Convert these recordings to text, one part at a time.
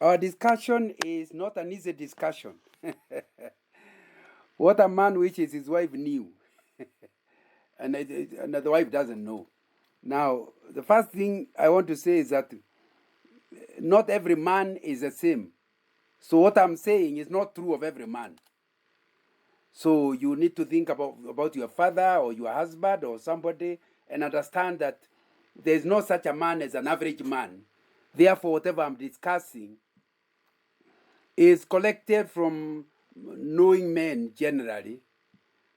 Our discussion is not an easy discussion. What a man wishes his wife knew, and the wife doesn't know. Now, the first thing I want to say is that not every man is the same. So, what I'm saying is not true of every man. So, you need to think about your father or your husband or somebody and understand that there's no such a man as an average man. Therefore, whatever I'm discussing is collected from knowing men generally,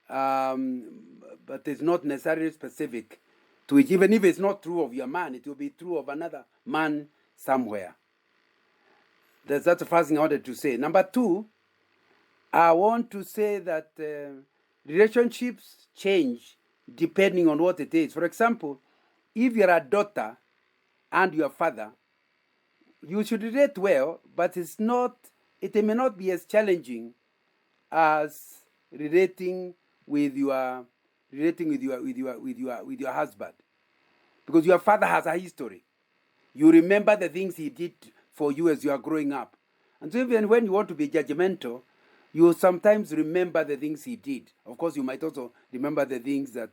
but it's not necessarily specific to it. Even if it's not true of your man, it will be true of another man somewhere. That's the first thing I wanted to say. Number two, I want to say that relationships change depending on what it is. For example, if you're a daughter and your father, you should relate well, but it may not be as challenging as relating with your husband, because your father has a history. You remember the things he did for you as you are growing up, and so even when you want to be judgmental, you sometimes remember the things he did. Of course, you might also remember the things that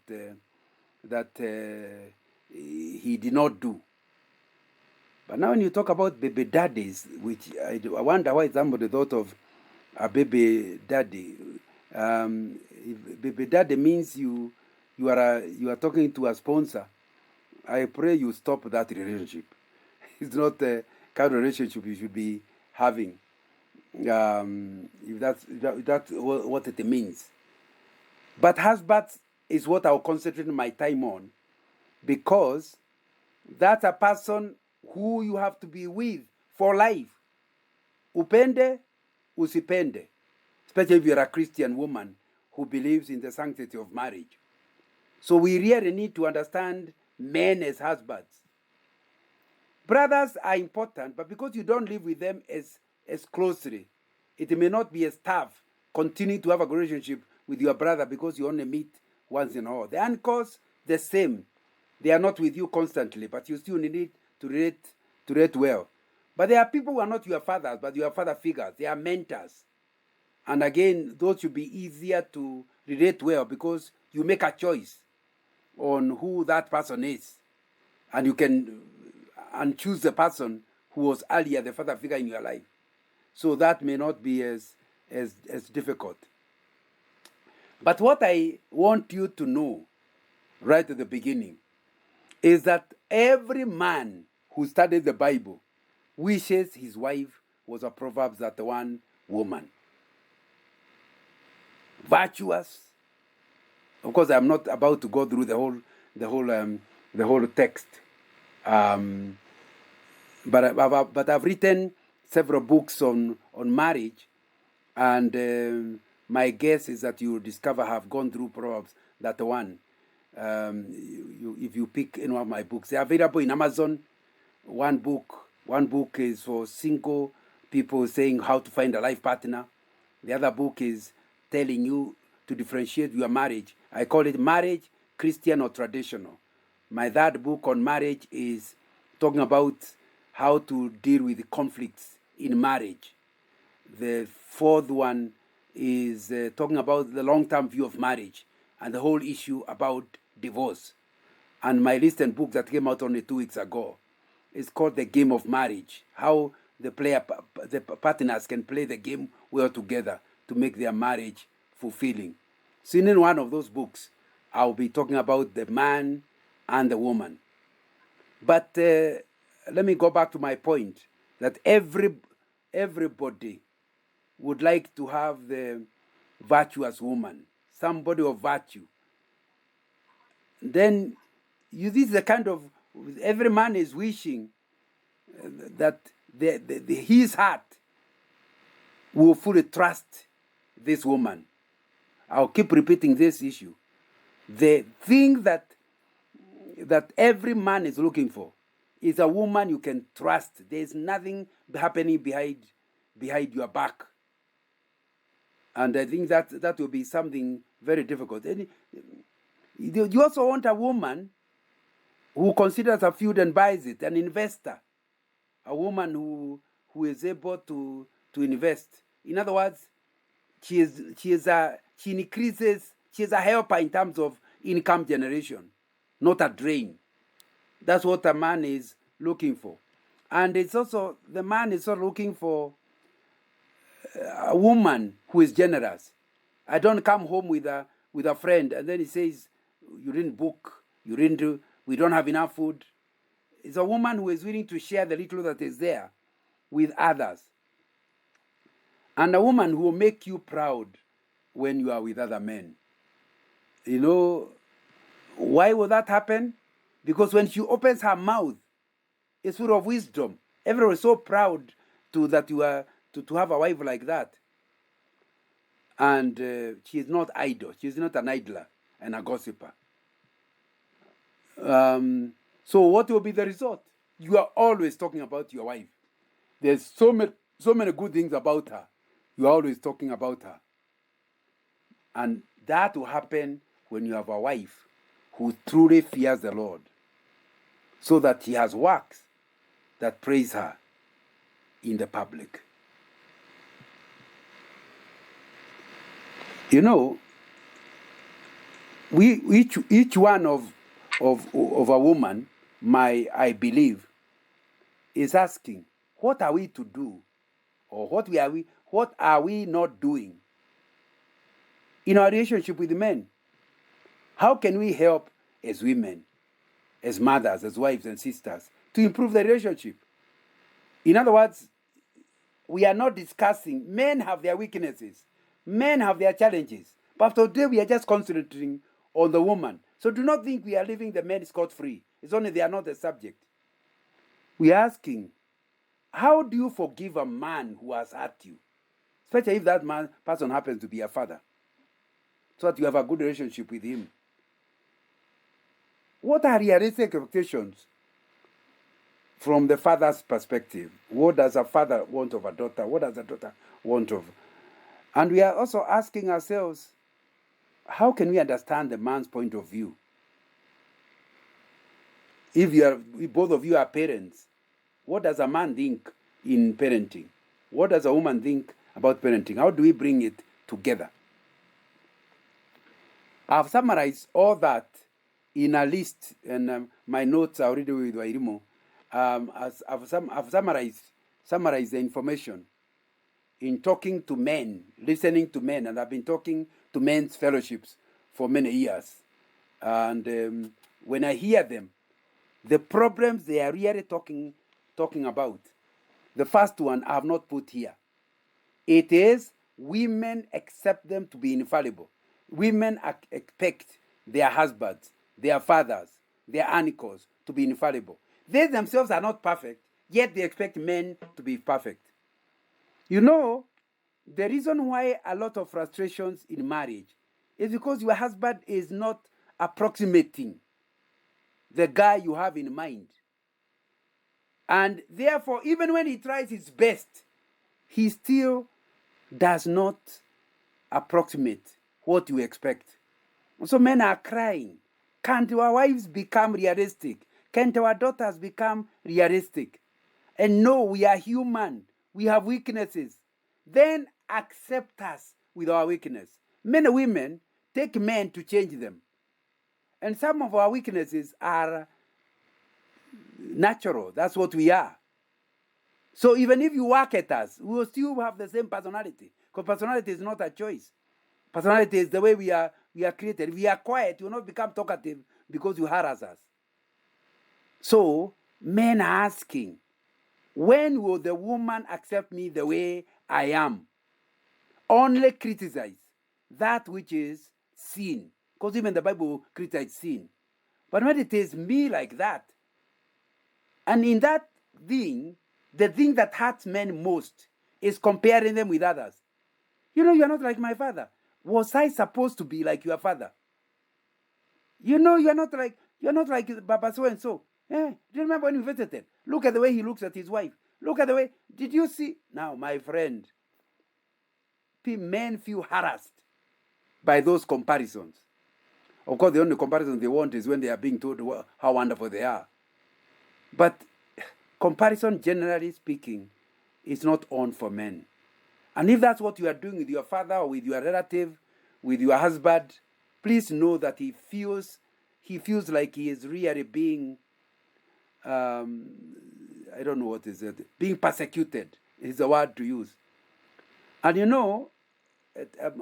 he did not do. But now when you talk about baby daddies, which I wonder why somebody thought of a baby daddy. Baby daddy means you are talking to a sponsor. I pray you stop that relationship. It's not the kind of relationship you should be having. If that's what it means. But husband is what I'll concentrate my time on, because that's a person who you have to be with for life. Upende, usipende. Especially if you're a Christian woman who believes in the sanctity of marriage. So we really need to understand men as husbands. Brothers are important, but because you don't live with them as closely, it may not be as tough continuing to have a relationship with your brother because you only meet once in a while. The uncles, the same. They are not with you constantly, but you still need to relate well. But there are people who are not your fathers, but your father figures. They are mentors. And again, those should be easier to relate well because you make a choice on who that person is. And you can choose the person who was earlier the father figure in your life. So that may not be as difficult. But what I want you to know right at the beginning is that every man who studied the Bible wishes his wife was a Proverbs 31 woman. Virtuous. Of course, I'm not about to go through the whole text, but I've written several books on marriage, and my guess is that you will discover I've gone through Proverbs that one. If you pick any of my books, they're available in Amazon. One book is for single people saying how to find a life partner. The other book is telling you to differentiate your marriage. I call it Marriage, Christian or Traditional. My third book on marriage is talking about how to deal with conflicts in marriage. The fourth one is talking about the long-term view of marriage and the whole issue about divorce. And my recent book that came out only 2 weeks ago is called The Game of Marriage, how the partners can play the game well together to make their marriage fulfilling. So in one of those books, I'll be talking about the man and the woman. But let me go back to my point that everybody would like to have the virtuous woman, somebody of virtue. Then this is the kind of, every man is wishing that his heart will fully trust this woman. I'll keep repeating this issue. The thing that every man is looking for is a woman you can trust. There's nothing happening behind your back. And I think that will be something very difficult. And you also want a woman who considers a field and buys it, an investor, a woman who who is able to invest. In other words, she is a helper in terms of income generation, not a drain. That's what a man is looking for. And it's also, the man is also looking for a woman who is generous. I don't come home with a friend and then he says, you didn't book, we don't have enough food. It's a woman who is willing to share the little that is there with others. And a woman who will make you proud when you are with other men. You know, why will that happen? Because when she opens her mouth, it's full of wisdom. Everyone is so proud to have a wife like that. And she is not idle. She is not an idler and a gossiper. So what will be the result? You are always talking about your wife. There's so many good things about her. You are always talking about her. And that will happen when you have a wife who truly fears the Lord, so that he has works that praise her in the public. You know, each one of a woman, I believe, is asking, what are we to do, or what are we not doing in our relationship with men? How can we help as women, as mothers, as wives and sisters, to improve the relationship? In other words, we are not discussing, men have their weaknesses, men have their challenges, but today we are just concentrating on the woman. So do not think we are leaving the men scot-free. It's only they are not the subject. We are asking, how do you forgive a man who has hurt you? Especially if that person happens to be a father, so that you have a good relationship with him. What are realistic expectations from the father's perspective? What does a father want of a daughter? What does a daughter want of? And we are also asking ourselves, how can we understand the man's point of view? If both of you are parents, what does a man think in parenting? What does a woman think about parenting? How do we bring it together? I've summarized all that in a list, and my notes are already with Wairimo. I've summarized the information in talking to men, listening to men, and I've been talking to men's fellowships for many years. And when I hear them, the problems they are really talking about, the first one I have not put here. It is women accept them to be infallible. Women expect their husbands, their fathers, their uncles to be infallible. They themselves are not perfect, yet they expect men to be perfect. You know, the reason why a lot of frustrations in marriage is because your husband is not approximating the guy you have in mind. And therefore, even when he tries his best, he still does not approximate what you expect. So men are crying. Can't our wives become realistic? Can't our daughters become realistic? And no, we are human. We have weaknesses. Then accept us with our weakness. Many women take men to change them. And some of our weaknesses are natural. That's what we are. So even if you work at us, we will still have the same personality. Because personality is not a choice. Personality is the way we are created. If we are quiet, you will not become talkative because you harass us. So men are asking, when will the woman accept me the way I am? Only criticize that which is sin. Because even the Bible criticizes sin. But when it is me like that, and in that thing, the thing that hurts men most is comparing them with others. You know, you're not like my father. Was I supposed to be like your father? You know, you're not like Baba so and so. Do you remember when you visited? Look at the way he looks at his wife. Look at the way. Did you see? Now, my friend, men feel harassed by those comparisons. Of course, the only comparison they want is when they are being told how wonderful they are. But comparison, generally speaking, is not on for men. And if that's what you are doing with your father or with your relative, with your husband, please know that he feels like he is really being, I don't know what is it, being persecuted is the word to use. And you know,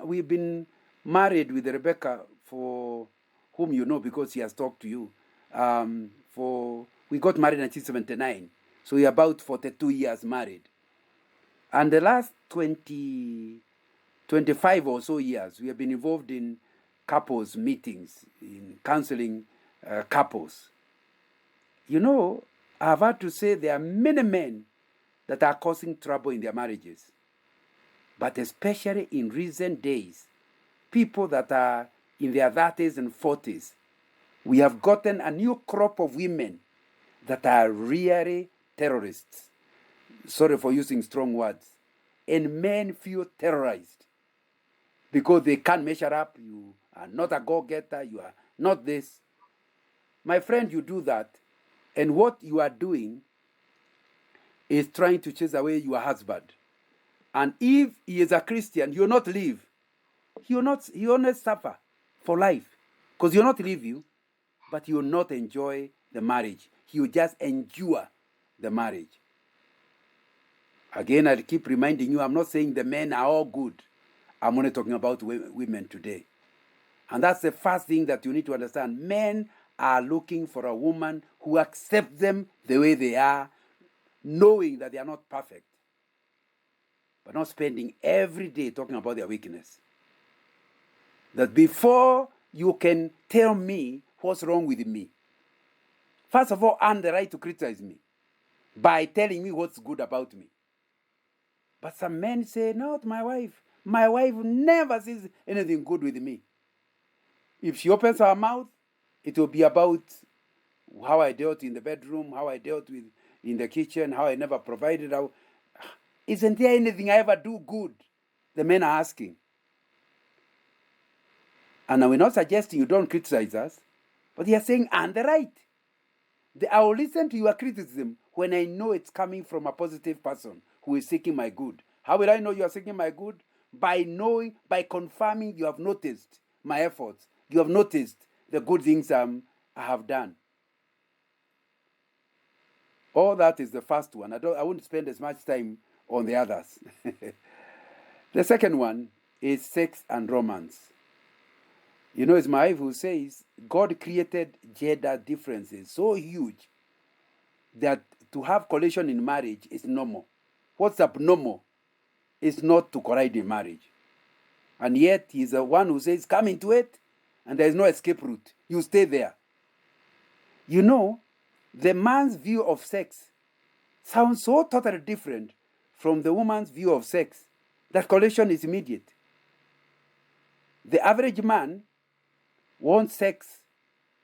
we've been married with Rebecca, for whom you know because he has talked to you. We got married in 1979, so we're about 42 years married. And the last 25 or so years, we have been involved in couples meetings, in counseling couples. You know, I've had to say there are many men that are causing trouble in their marriages. But especially in recent days, people that are in their 30s and 40s, we have gotten a new crop of women that are really terrorists. Sorry for using strong words. And men feel terrorized because they can't measure up. You are not a go-getter. You are not this. My friend, you do that. And what you are doing is trying to chase away your husband. And if he is a Christian, he will not leave. He will not suffer for life. Because he will not leave you, but he will not enjoy the marriage. He will just endure the marriage. Again, I keep reminding you, I'm not saying the men are all good. I'm only talking about women today. And that's the first thing that you need to understand. Men are looking for a woman who accepts them the way they are, knowing that they are not perfect, but not spending every day talking about their weakness. That before you can tell me what's wrong with me, first of all, earn the right to criticize me by telling me what's good about me. But some men say, not my wife. My wife never says anything good with me. If she opens her mouth, it will be about how I dealt in the bedroom, how I dealt with in the kitchen, how I never provided. Isn't there anything I ever do good? The men are asking. And we're not suggesting you don't criticize us, but they are saying, and the right. I will listen to your criticism when I know it's coming from a positive person who is seeking my good. How will I know you are seeking my good? By confirming you have noticed my efforts. You have noticed the good things I have done. All that is the first one. I won't spend as much time on the others. The second one is sex and romance. You know, it's my wife who says God created gender differences so huge that to have collision in marriage is normal. What's abnormal is not to collide in marriage. And yet he's the one who says, come into it, and there is no escape route. You stay there. You know, the man's view of sex sounds so totally different from the woman's view of sex that collision is immediate. The average man wants sex,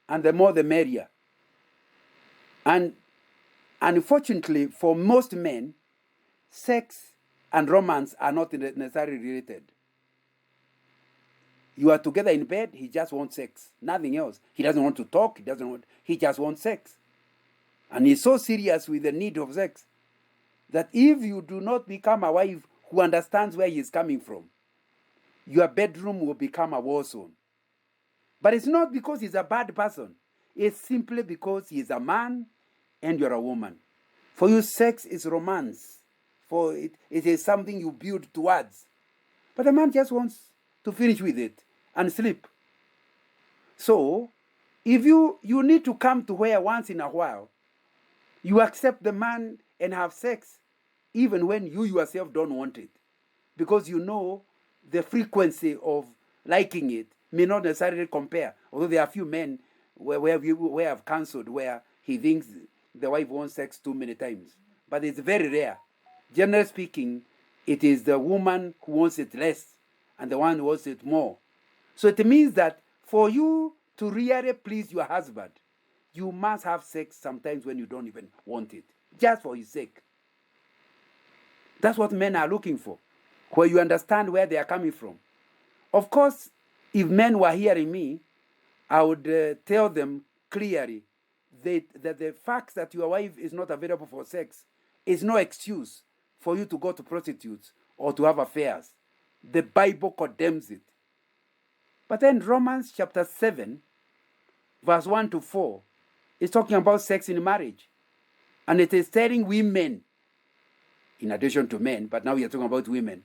and the more the merrier. And unfortunately, for most men, sex and romance are not necessarily related. You are together in bed, he just wants sex, nothing else. He doesn't want to talk, he just wants sex. And he's so serious with the need of sex that if you do not become a wife who understands where he is coming from, your bedroom will become a war zone. But it's not because he's a bad person. It's simply because he's a man and you're a woman. For you, sex is romance. For it is something you build towards. But the man just wants to finish with it and sleep. So, if you need to come to where once in a while, you accept the man and have sex, even when you yourself don't want it. Because you know the frequency of liking it may not necessarily compare. Although there are a few men where I've counseled where he thinks the wife wants sex too many times. But it's very rare. Generally speaking, it is the woman who wants it less and the one who wants it more. So it means that for you to really please your husband, you must have sex sometimes when you don't even want it, just for his sake. That's what men are looking for, where you understand where they are coming from. Of course, if men were hearing me, I would tell them clearly that the fact that your wife is not available for sex is no excuse for you to go to prostitutes or to have affairs. The Bible condemns it. But then Romans chapter 7, verse 1 to 4, is talking about sex in marriage. And it is telling women, in addition to men, but now we are talking about women,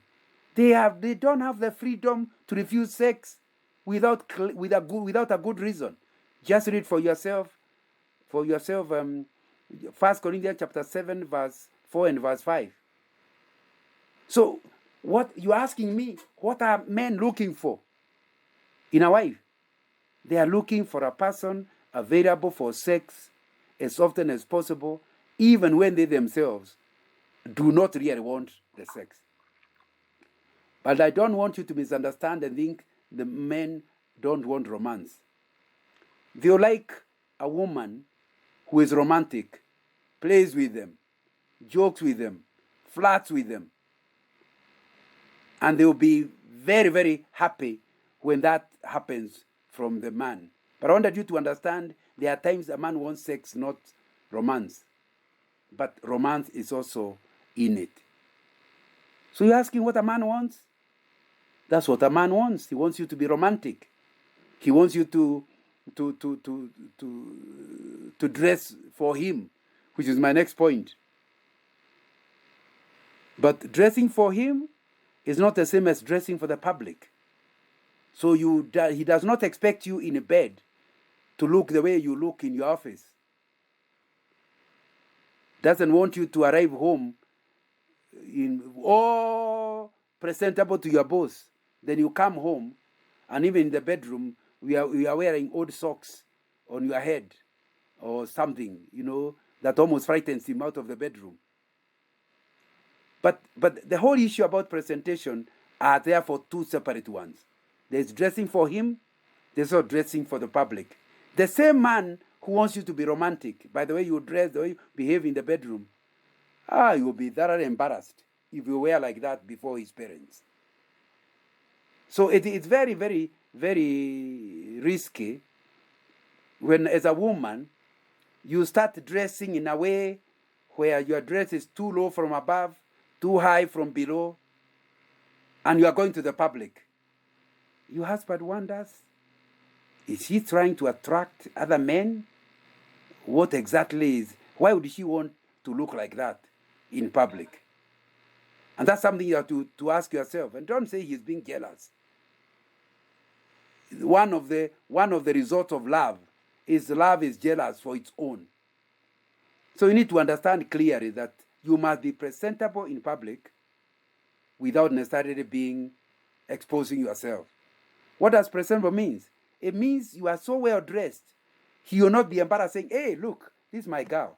they don't have the freedom to refuse sex without a good reason. Just read for yourself. 1 Corinthians chapter 7, verse 4 and verse 5. So, what you're asking me, what are men looking for in a wife? They are looking for a person available for sex as often as possible, even when they themselves do not really want the sex. But I don't want you to misunderstand and think the men don't want romance. They like a woman who is romantic, plays with them, jokes with them, flirts with them. And they will be very, very happy when that happens from the man. But I wanted you to understand there are times a man wants sex, not romance. But romance is also in it. So you're asking what a man wants? That's what a man wants. He wants you to be romantic. He wants you to dress for him, which is my next point. But dressing for him is not the same as dressing for the public. So he does not expect you in a bed to look the way you look in your office. Doesn't want you to arrive home in all presentable to your boss. Then you come home, and even in the bedroom, we are wearing old socks on your head or something, that almost frightens him out of the bedroom. But the whole issue about presentation are therefore two separate ones. There's dressing for him, there's also dressing for the public. The same man who wants you to be romantic, by the way you dress, the way you behave in the bedroom, you will be thoroughly embarrassed if you were like that before his parents. So it's very, very, very risky when, as a woman, you start dressing in a way where your dress is too low from above, too high from below, and you are going to the public. Your husband wonders, is he trying to attract other men? What exactly why would she want to look like that in public? And that's something you have to ask yourself. And don't say he's being jealous. One of the results of love is jealous for its own. So you need to understand clearly that you must be presentable in public without necessarily exposing yourself. What does presentable means? It means you are so well dressed, he will not be embarrassed saying, "Hey, look, this is my girl."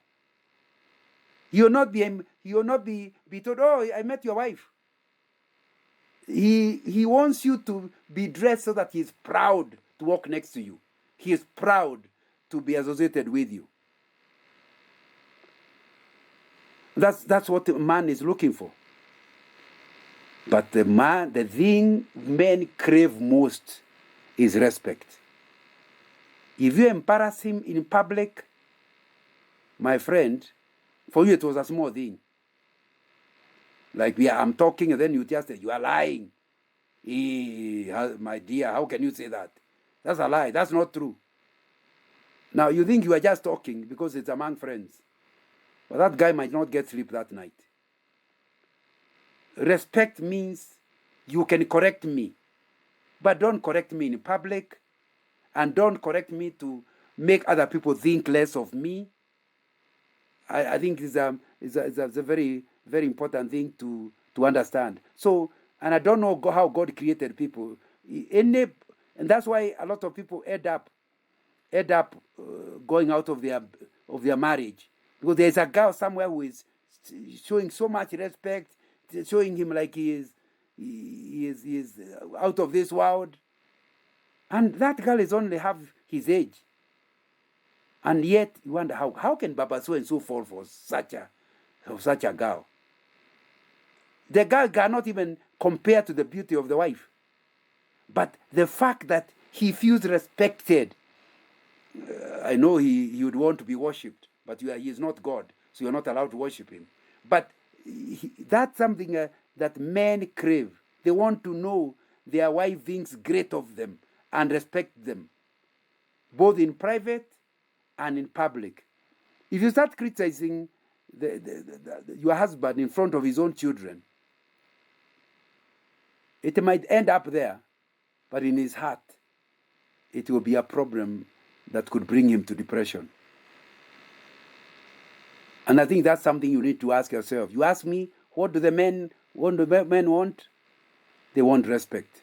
He will not be told, "Oh, I met your wife." He wants you to be dressed so that he is proud to walk next to you. He is proud to be associated with you. That's what a man is looking for. But the thing men crave most is respect. If you embarrass him in public, my friend, for you it was a small thing. Like I'm talking and then you just say, "You are lying." My dear, how can you say that? That's a lie. That's not true. Now you think you are just talking because it's among friends. But that guy might not get sleep that night. Respect means you can correct me, but don't correct me in public, and don't correct me to make other people think less of me. I think it's a very, very important thing to understand. So, and I don't know how God created people. And that's why a lot of people end up going out of their marriage, because there's a girl somewhere who is showing so much respect, showing him like he is out of this world, and that girl is only half his age. And yet you wonder how can Baba so and so fall for such a girl? The girl cannot even compare to the beauty of the wife. But the fact that he feels respected, I know he would want to be worshipped, but he is not God, so you're not allowed to worship him. But That's something that men crave. They want to know their wife thinks great of them and respect them, both in private and in public. If you start criticizing your husband in front of his own children, it might end up there, but in his heart, it will be a problem that could bring him to depression. And I think that's something you need to ask yourself. You ask me, what do the men want? They want respect.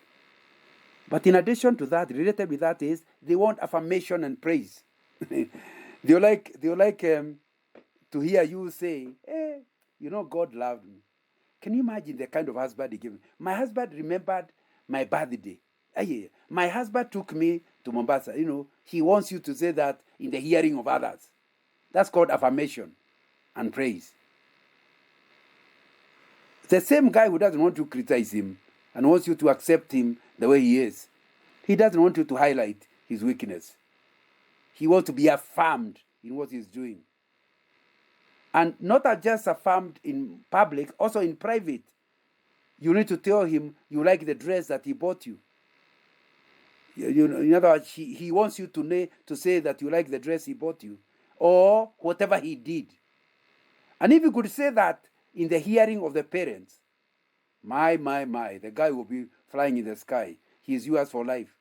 But in addition to that, related with that is they want affirmation and praise. they like to hear you say, hey, God loved me. Can you imagine the kind of husband he gave me? My husband remembered my birthday. My husband took me to Mombasa. He wants you to say that in the hearing of others. That's called affirmation and praise. The same guy who doesn't want to criticize him and wants you to accept him the way he is, he doesn't want you to highlight his weakness. He wants to be affirmed in what he's doing. And not just affirmed in public, also in private. You need to tell him you like the dress that he bought you. In other words, he wants you to say that you like the dress he bought you, or whatever he did. And if you could say that in the hearing of the parents, my, the guy will be flying in the sky. He is yours for life.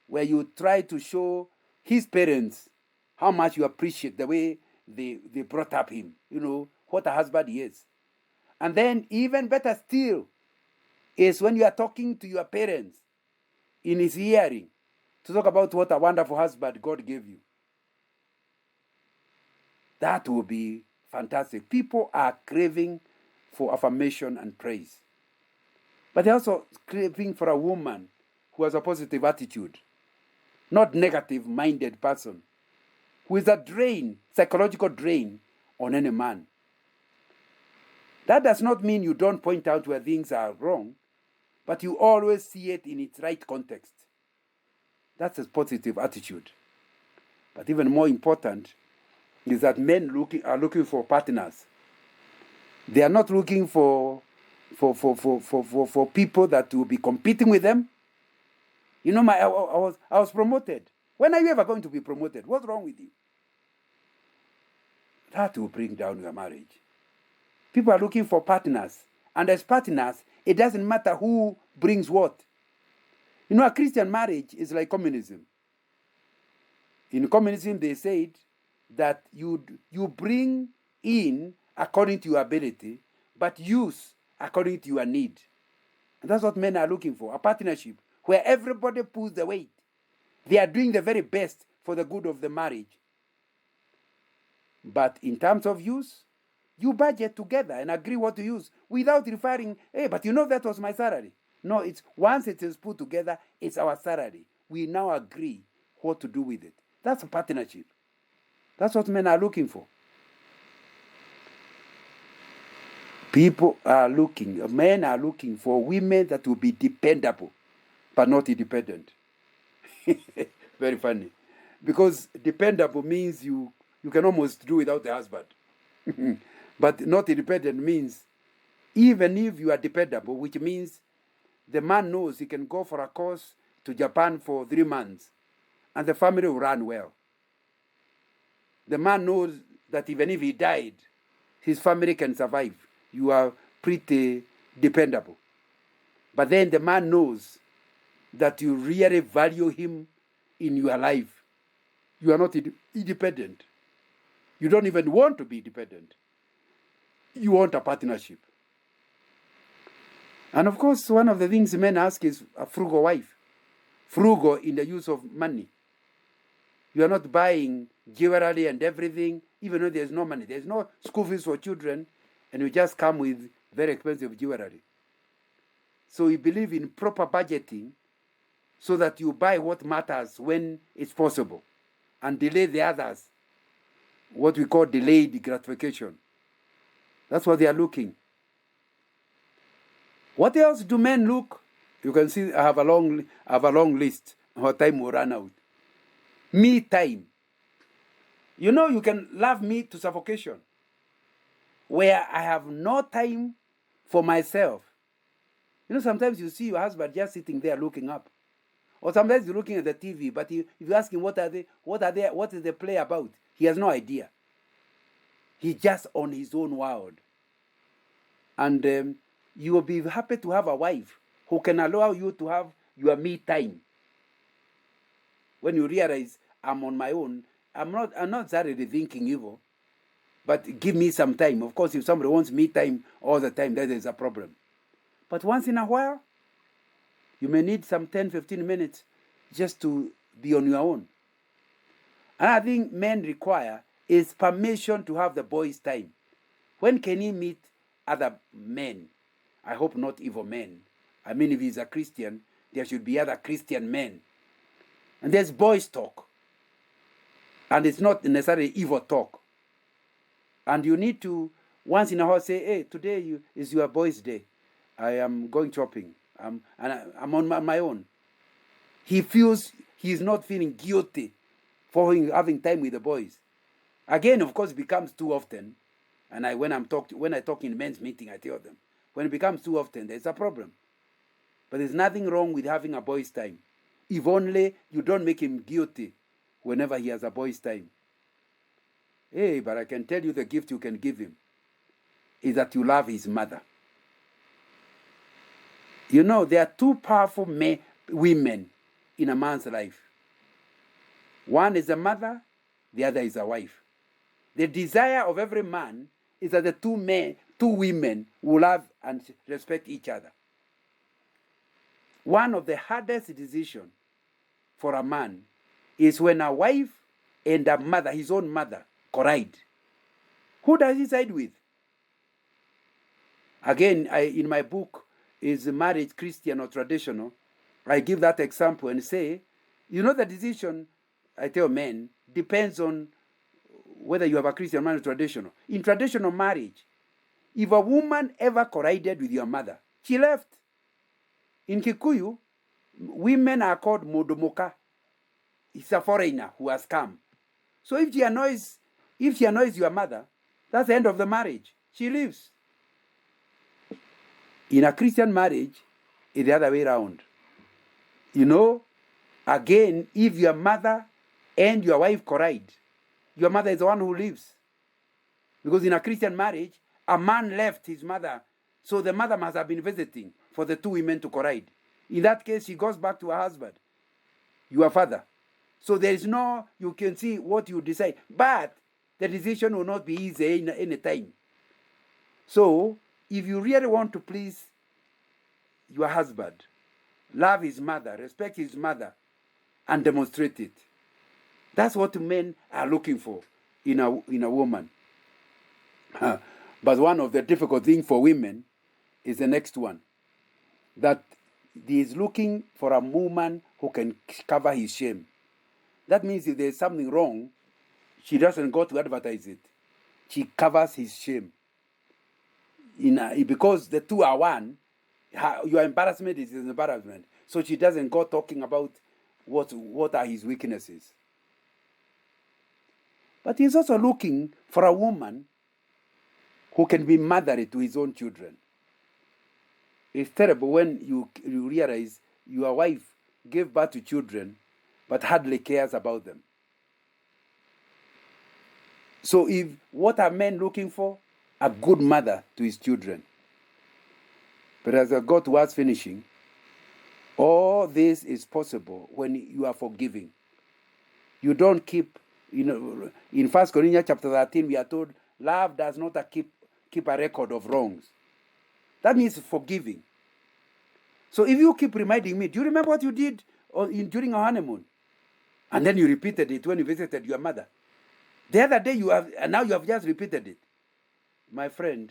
Where you try to show his parents how much you appreciate the way they brought up him. What a husband he is. And then even better still is when you are talking to your parents in his hearing to talk about what a wonderful husband God gave you. That will be fantastic. People are craving for affirmation and praise. But they're also craving for a woman who has a positive attitude, not negative-minded person, who is a drain, psychological drain on any man. That does not mean you don't point out where things are wrong, but you always see it in its right context. That's a positive attitude. But even more important is that men are looking for partners. They are not looking for people that will be competing with them. I was promoted. When are you ever going to be promoted? What's wrong with you? That will bring down your marriage. People are looking for partners. And as partners, it doesn't matter who brings what. A Christian marriage is like communism. In communism, they said that you bring in according to your ability, but use according to your need. And that's what men are looking for, a partnership where everybody pulls the weight. They are doing the very best for the good of the marriage. But in terms of use, you budget together and agree what to use without referring, hey, but that was my salary. No, it's once it is put together, it's our salary. We now agree what to do with it. That's a partnership. That's what men are looking for. Men are looking for women that will be dependable, but not independent. Very funny. Because dependable means you can almost do without the husband. But not independent means even if you are dependable, which means the man knows he can go for a course to Japan for 3 months and the family will run well. The man knows that even if he died, his family can survive. You are pretty dependable. But then the man knows that you really value him in your life. You are not independent. You don't even want to be dependent. You want a partnership. And of course, one of the things men ask is a frugal wife. Frugal in the use of money. You are not buying jewelry and everything, even though there's no money. There's no school fees for children, and you just come with very expensive jewelry. So we believe in proper budgeting so that you buy what matters when it's possible and delay the others, what we call delayed gratification. That's what they are looking. What else do men look? You can see I have a long list. Our time will run out. Me time. You can love me to suffocation. where I have no time for myself. Sometimes you see your husband just sitting there looking up. Or sometimes you're looking at the TV, but if you ask him what is the play about, he has no idea. He's just on his own world. And you will be happy to have a wife who can allow you to have your me time. When you realize I'm on my own, I'm not certainly thinking evil, but give me some time. Of course, if somebody wants me time all the time, that is a problem. But once in a while, you may need some 10, 15 minutes just to be on your own. Another thing men require is permission to have the boys' time. When can he meet other men? I hope not evil men. I mean, if he's a Christian, there should be other Christian men. And there's boys' talk. And it's not necessarily evil talk. And you need to, once in a while, say, hey, today is your boys' day. I am going shopping. And I'm on my own. He feels he's not feeling guilty for having time with the boys. Again, of course, it becomes too often. And when I talk in men's meeting, I tell them, when it becomes too often, there's a problem. But there's nothing wrong with having a boys' time. If only you don't make him guilty whenever he has a boys' time. Hey, but I can tell you the gift you can give him is that you love his mother. There are two powerful women in a man's life. One is a mother, the other is a wife. The desire of every man is that the two women will love and respect each other. One of the hardest decisions for a man is when a wife and a mother, his own mother, collide. Who does he side with? Again, in my book, Is Marriage Christian or Traditional? I give that example and say, the decision, I tell men, depends on whether you have a Christian marriage or traditional. In traditional marriage, if a woman ever collided with your mother, she left. In Kikuyu, women are called modomoka. It's a foreigner who has come. So if she annoys your mother, that's the end of the marriage. She leaves. In a Christian marriage, it's the other way around. Again, if your mother and your wife collide, your mother is the one who leaves. Because in a Christian marriage, a man left his mother, so the mother must have been visiting for the two women to collide. In that case, she goes back to her husband, your father. So there is you can see what you decide. But the decision will not be easy in any time. So, if you really want to please your husband, love his mother, respect his mother, and demonstrate it. That's what men are looking for in a woman. But one of the difficult things for women is the next one. That he is looking for a woman who can cover his shame. That means if there's something wrong, she doesn't go to advertise it. She covers his shame. Because the two are one, your embarrassment is his embarrassment. So she doesn't go talking about what are his weaknesses. But he's also looking for a woman who can be motherly to his own children. It's terrible when you realize your wife gave birth to children but hardly cares about them. So what are men looking for? A good mother to his children. But as I go towards finishing, all this is possible when you are forgiving. You don't keep, in 1 Corinthians chapter 13, we are told, love does not keep a record of wrongs. That means forgiving. So if you keep reminding me, do you remember what you did during our honeymoon? And then you repeated it when you visited your mother. The other day now you have just repeated it. My friend,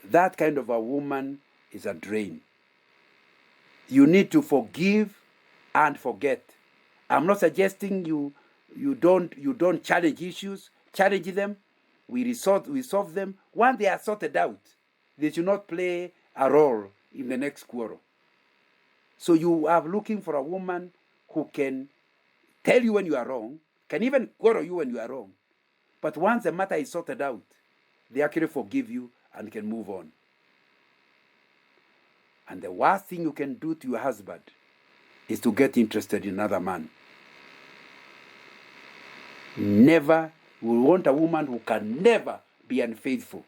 that kind of a woman is a drain. You need to forgive and forget. I'm not suggesting you don't challenge issues. Challenge them. We solve them. Once they are sorted out, they should not play a role in the next quarrel. So you are looking for a woman who can tell you when you are wrong, can even quarrel you when you are wrong. But once the matter is sorted out, they actually forgive you and can move on. And the worst thing you can do to your husband is to get interested in another man. Never. We want a woman who can never be unfaithful.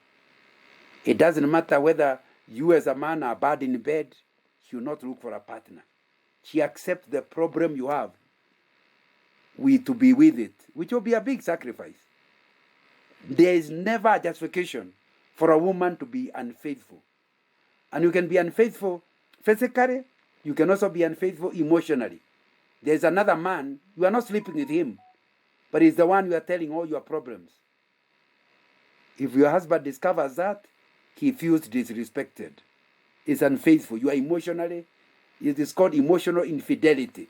It doesn't matter whether you as a man are bad in bed, she will not look for a partner. She accepts the problem you have to be with it, which will be a big sacrifice. There is never a justification for a woman to be unfaithful. And you can be unfaithful physically, you can also be unfaithful emotionally. There's another man, you are not sleeping with him, but he's the one you are telling all your problems. If your husband discovers that, he feels disrespected. He's unfaithful. You are emotionally, it is called emotional infidelity.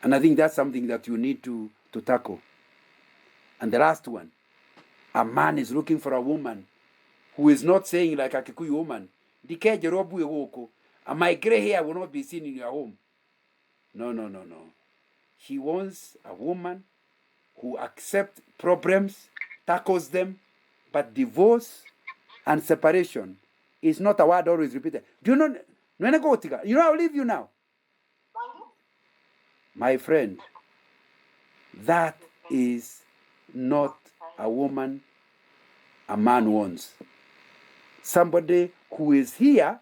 And I think that's something that you need to tackle. And the last one, a man is looking for a woman who is not saying like a Kikuyu woman, my gray hair will not be seen in your home. No. He wants a woman who accepts problems, tackles them, but divorce and separation is not a word always repeated. Do you know? You know, I'll leave you now. My friend, that is not a woman a man wants. Somebody who is here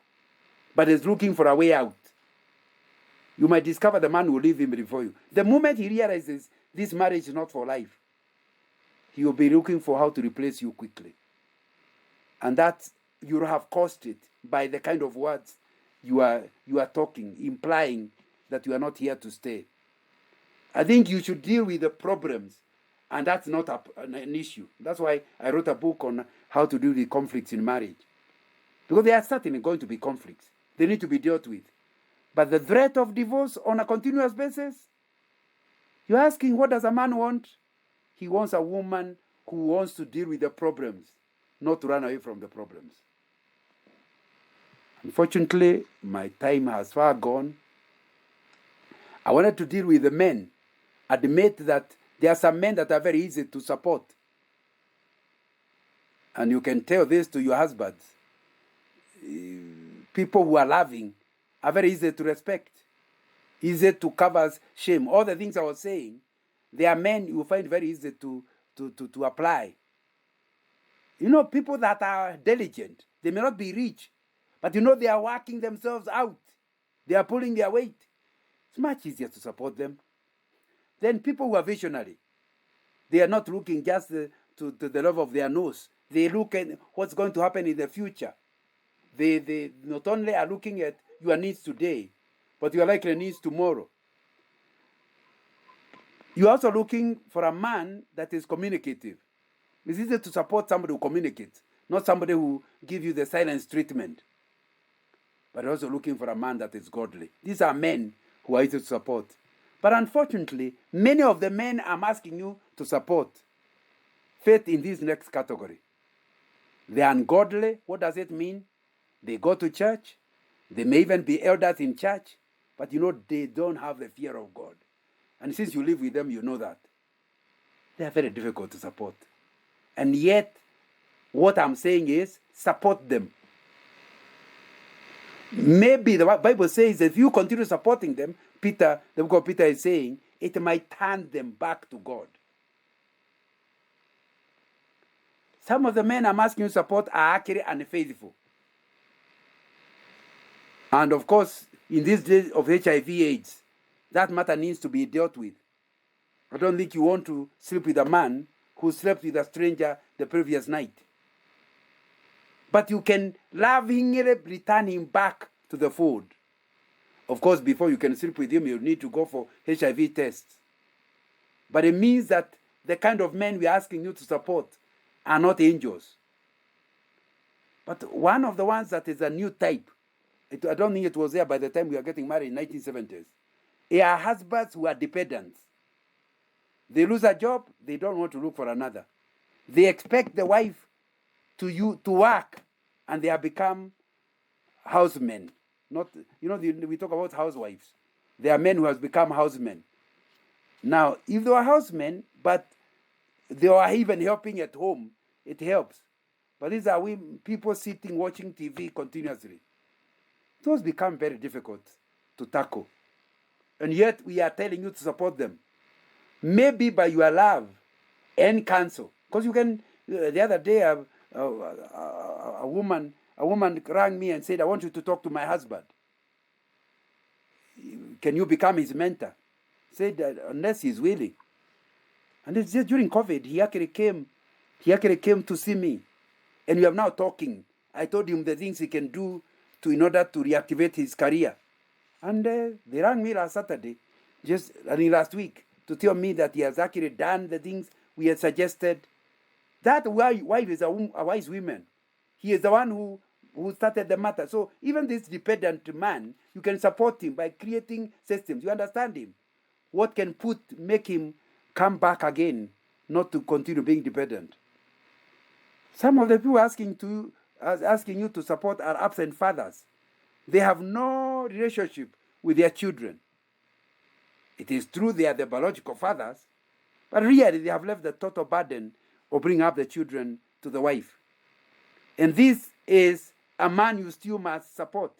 but is looking for a way out. You might discover the man will leave him before you. The moment he realizes this marriage is not for life, he will be looking for how to replace you quickly. And that you have caused it by the kind of words you are talking, implying that you are not here to stay. I think you should deal with the problems, and that's not an issue. That's why I wrote a book on how to deal with conflicts in marriage. Because there are certainly going to be conflicts. They need to be dealt with. But the threat of divorce on a continuous basis, you're asking, what does a man want? He wants a woman who wants to deal with the problems, not to run away from the problems. Unfortunately, my time has far gone. I wanted to deal with the men. Admit that there are some men that are very easy to support. And you can tell this to your husbands. People who are loving are very easy to respect. Easy to cover shame. All the things I was saying, there are men you find very easy to apply. You know, people that are diligent, they may not be rich, but you know they are working themselves out. They are pulling their weight. It's much easier to support them. Then people who are visionary, they are not looking just to the level of their nose. They look at what's going to happen in the future. They not only are looking at your needs today, but your likely needs tomorrow. You're also looking for a man that is communicative. It's easy to support somebody who communicates, not somebody who gives you the silence treatment. But you're also looking for a man that is godly. These are men who are easy to support. But unfortunately, many of the men I'm asking you to support fit in this next category. They are ungodly. What does it mean? They go to church. They may even be elders in church. But you know, they don't have the fear of God. And since you live with them, you know that. They are very difficult to support. And yet, what I'm saying is, support them. Maybe the Bible says if you continue supporting them, the book of Peter is saying, it might turn them back to God. Some of the men I'm asking you to support are actually unfaithful. And of course, in these days of HIV/AIDS, that matter needs to be dealt with. I don't think you want to sleep with a man who slept with a stranger the previous night. But you can lovingly return him back to the fold. Of course, before you can sleep with him, you need to go for HIV tests. But it means that the kind of men we're asking you to support are not angels. But one of the ones that is a new type, I don't think it was there by the time we were getting married in 1970s. They are husbands who are dependents. They lose a job, they don't want to look for another. They expect the wife to work, and they have become housemen. We talk about housewives. There are men who have become housemen. Now, if they were housemen, but They are even helping at home. It helps. But these are people sitting watching TV continuously. Those become very difficult to tackle. And yet we are telling you to support them. Maybe by your love and counsel. Because you can, the other day, a woman rang me and said, I want you to talk to my husband. Can you become his mentor? Said that unless he's willing. And it's just during COVID, he actually came to see me. And we are now talking. I told him the things he can do in order to reactivate his career. And they rang me last Saturday, last week, to tell me that he has actually done the things we had suggested. That wife is a wise woman. He is the one who started the matter. So even this dependent man, you can support him by creating systems. You understand him. What can make him come back again, not to continue being dependent. Some of the people asking you to support are absent fathers. They have no relationship with their children. It is true they are the biological fathers, but really they have left the total burden of bringing up the children to the wife. And this is a man you still must support.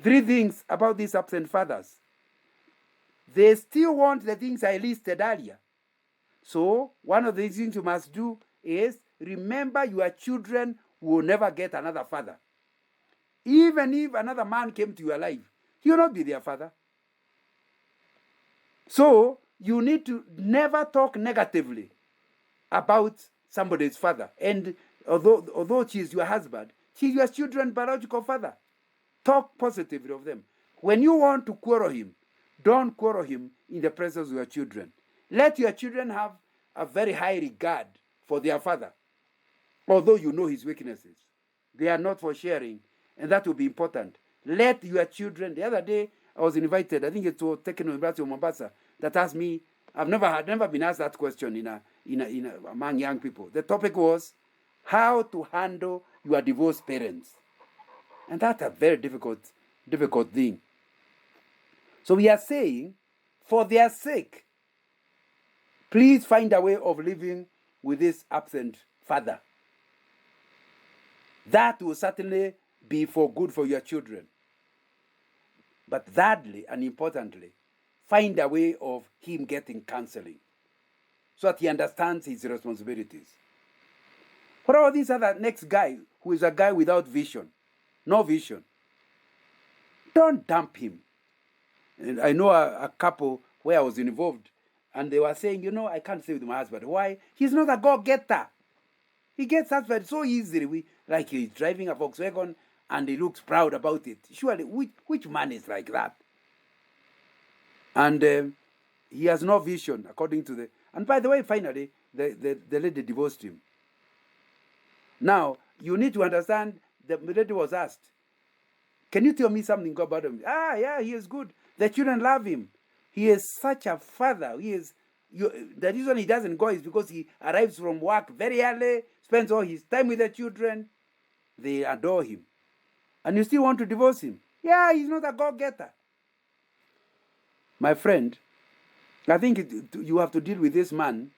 3 things about these absent fathers. They still want the things I listed earlier. So one of the things you must do is remember your children will never get another father. Even if another man came to your life, he will not be their father. So you need to never talk negatively about somebody's father. And although she is your husband, she is your children's biological father. Talk positively of them. When you want to quarrel him, don't quarrel him in the presence of your children. Let your children have a very high regard for their father, although you know his weaknesses. They are not for sharing, and that will be important. Let your children. The other day, I was invited. I think it was taken University of Mombasa that asked me. I've never been asked that question among young people. The topic was how to handle your divorced parents, and that's a very difficult thing. So we are saying, for their sake, please find a way of living with this absent father. That will certainly be for good for your children. But thirdly and importantly, find a way of him getting counseling so that he understands his responsibilities. What about this other next guy who is a guy without vision? No vision. Don't dump him. And I know a couple where I was involved, and they were saying, I can't stay with my husband. Why? He's not a go-getter. He gets husband so easily. Like he's driving a Volkswagen and he looks proud about it. Surely, which man is like that? And he has no vision, according to the... And by the way, finally, the lady divorced him. Now, you need to understand, the lady was asked, can you tell me something about him? Yeah, he is good. The children love him. He is such a father. The reason he doesn't go is because he arrives from work very early, spends all his time with the children. They adore him. And you still want to divorce him? Yeah, he's not a go-getter. My friend, I think you have to deal with this man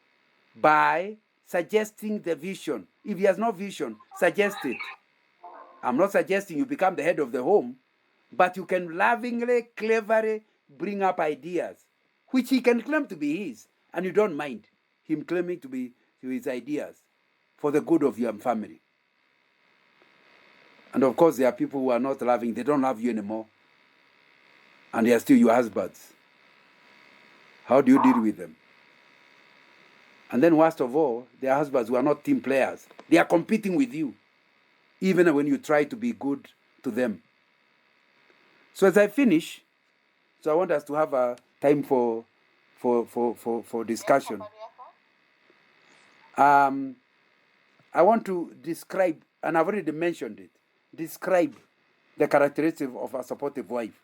by suggesting the vision. If he has no vision, suggest it. I'm not suggesting you become the head of the home, but you can lovingly, cleverly bring up ideas, which he can claim to be his, and you don't mind him claiming to be his ideas for the good of your family. And of course, there are people who are not loving. They don't love you anymore. And they are still your husbands. How do you deal with them? And then worst of all, there are husbands who are not team players. They are competing with you, even when you try to be good to them. So as I finish, I want us to have a time for discussion. I want to describe, and I've already mentioned it, describe the characteristics of a supportive wife.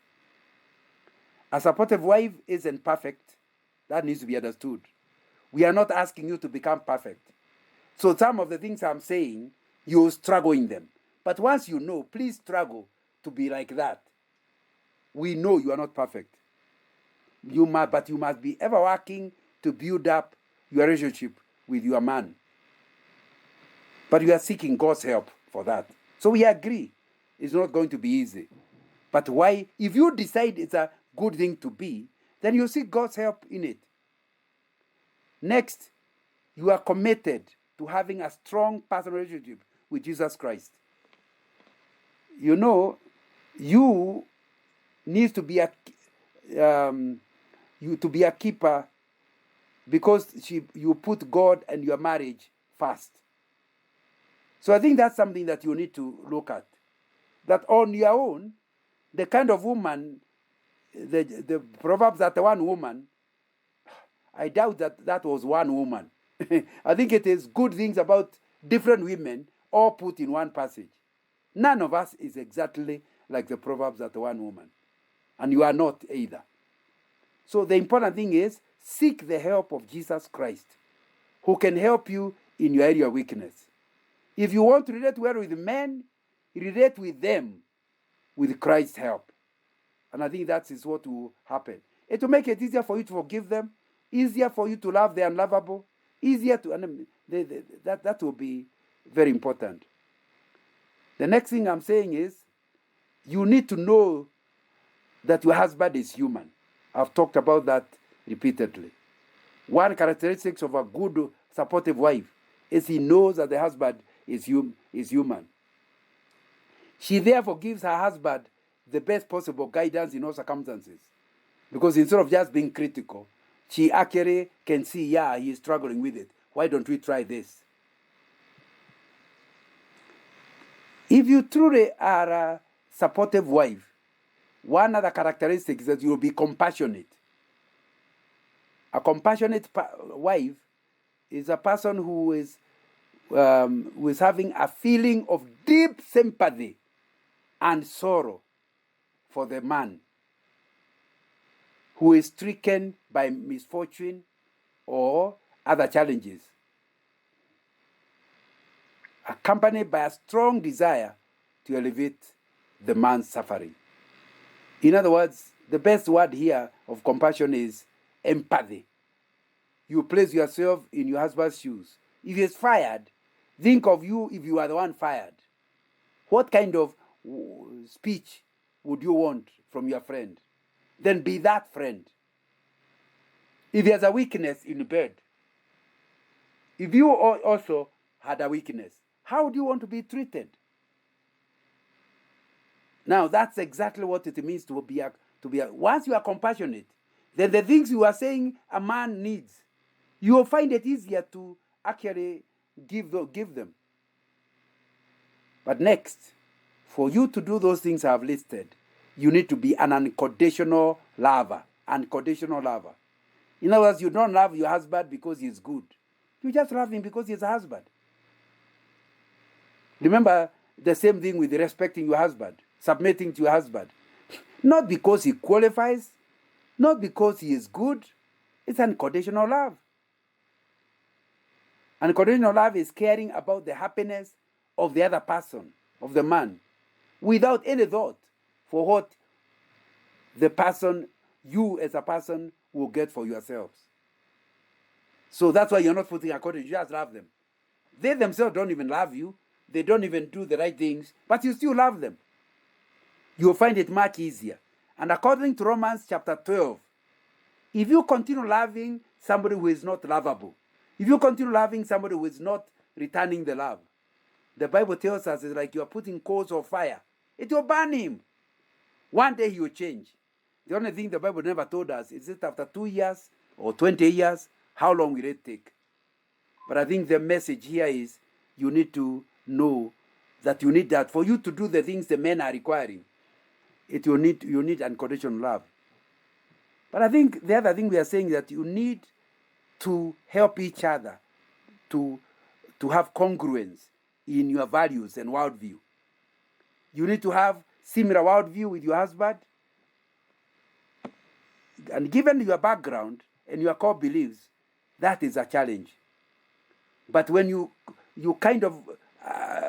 A supportive wife isn't perfect. That needs to be understood. We are not asking you to become perfect. So some of the things I'm saying, you struggle in them. But once you know, please struggle to be like that. We know you are not perfect. But you must be ever working to build up your relationship with with your man. But you are seeking God's help for that. So we agree. It's not going to be easy. But why? If you decide it's a good thing to be, then you seek God's help in it. Next, you are committed to having a strong personal relationship with Jesus Christ. You know, you need to be a keeper because you put God and your marriage first. So I think that's something that you need to look at. That on your own, the kind of woman, the Proverbs that one woman, I doubt that was one woman. I think it is good things about different women all put in one passage. None of us is exactly like the Proverbs that one woman. And you are not either. So the important thing is seek the help of Jesus Christ, who can help you in your area of weakness. If you want to relate well with men, relate with them with Christ's help. And I think that is what will happen. It will make it easier for you to forgive them, easier for you to love the unlovable, easier to... And that will be very important. The next thing I'm saying is, you need to know that your husband is human. I've talked about that repeatedly. One characteristic of a good, supportive wife is he knows that the husband is human. She therefore gives her husband the best possible guidance in all circumstances. Because instead of just being critical, she actually can see, yeah, he's struggling with it. Why don't we try this? If you truly are a supportive wife, one other characteristic is that you will be compassionate. A compassionate wife is a person who is having a feeling of deep sympathy and sorrow for the man who is stricken by misfortune or other challenges, accompanied by a strong desire to elevate the man's suffering. In other words, the best word here of compassion is empathy. You place yourself in your husband's shoes. If he's fired, think of you if you are the one fired. What kind of speech would you want from your friend? Then be that friend. If there's a weakness in bed, if you also had a weakness, how do you want to be treated? Now, that's exactly what it means to be once you are compassionate, then the things you are saying a man needs, you will find it easier to actually give them. But next, for you to do those things I've listed, you need to be an unconditional lover. Unconditional lover. In other words, you don't love your husband because he's good. You just love him because he's a husband. Remember the same thing with respecting your husband, submitting to your husband. Not because he qualifies, not because he is good. It's unconditional love. Unconditional love is caring about the happiness of the other person, of the man, without any thought for what the person, you as a person, will get for yourselves. So that's why you're not putting a condition, you just love them. They themselves don't even love you. They don't even do the right things, but you still love them. You'll find it much easier. And according to Romans chapter 12, if you continue loving somebody who is not lovable, if you continue loving somebody who is not returning the love, the Bible tells us it's like you are putting coals of fire. It will burn him. One day he will change. The only thing the Bible never told us is that after 2 years or 20 years, how long will it take? But I think the message here is you need to know that you need that. For you to do the things the men are requiring, you need unconditional love. But I think the other thing we are saying is that you need to help each other to have congruence in your values and worldview. You need to have similar worldview with your husband. And given your background and your core beliefs, that is a challenge. But when you kind of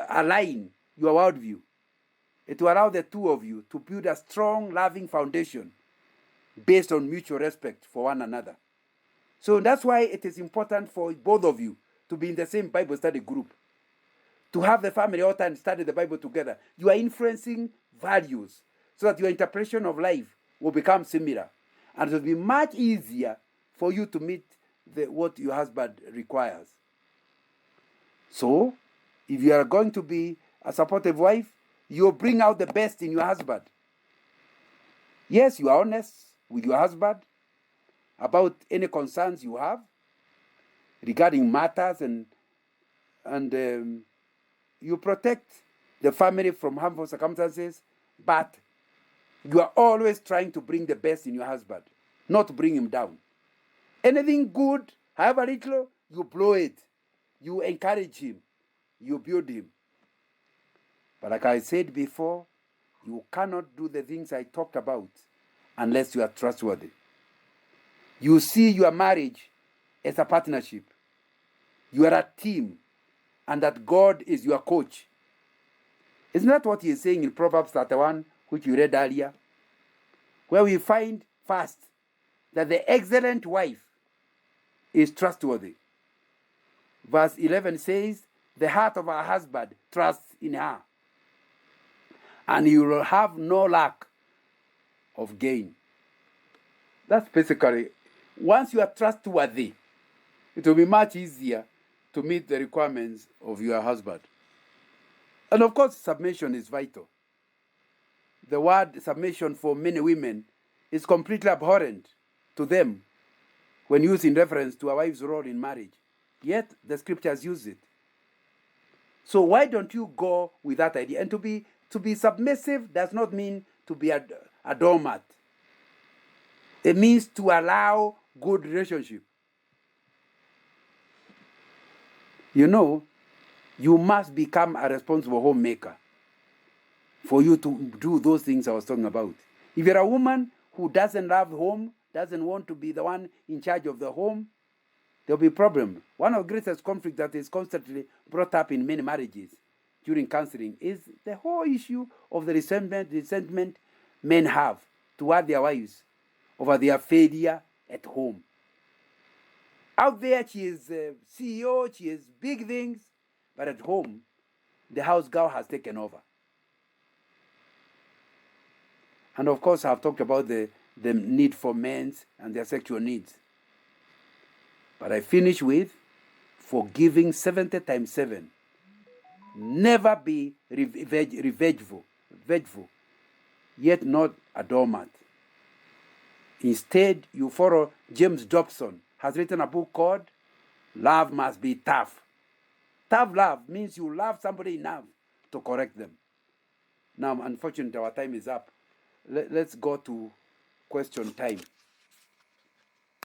align your worldview, it will allow the two of you to build a strong, loving foundation based on mutual respect for one another. So that's why it is important for both of you to be in the same Bible study group, to have the family all time study the Bible together. You are influencing values so that your interpretation of life will become similar. And it will be much easier for you to meet what your husband requires. So, if you are going to be a supportive wife, you'll bring out the best in your husband. Yes, you are honest with your husband about any concerns you have regarding matters, and you protect the family from harmful circumstances, but you are always trying to bring the best in your husband, not to bring him down. Anything good, however little, you blow it. You encourage him. You build him. But like I said before, you cannot do the things I talked about unless you are trustworthy. You see your marriage as a partnership. You are a team, and that God is your coach. Isn't that what he is saying in Proverbs 31, which you read earlier? Where we find first that the excellent wife is trustworthy. Verse 11 says, the heart of her husband trusts in her, and he will have no lack of gain. That's basically, once you are trustworthy, it will be much easier to meet the requirements of your husband. And of course, submission is vital. The word submission for many women is completely abhorrent to them when used in reference to a wife's role in marriage. Yet, the scriptures use it. So why don't you go with that idea? And to be submissive does not mean to be a doormat. It means to allow good relationship. You know, you must become a responsible homemaker for you to do those things I was talking about. If you're a woman who doesn't love home, doesn't want to be the one in charge of the home, there'll be a problem. One of the greatest conflicts that is constantly brought up in many marriages during counseling is the whole issue of the resentment men have toward their wives over their failure at home. Out there, she is CEO, she is big things, but at home, the house girl has taken over. And of course, I've talked about the need for men and their sexual needs. But I finish with forgiving 70 times 7. Never be revengeful, yet not a doormat. Instead, you follow James Dobson, has written a book called Love Must Be Tough. Tough love means you love somebody enough to correct them. Now, unfortunately, our time is up. Let's go to question time.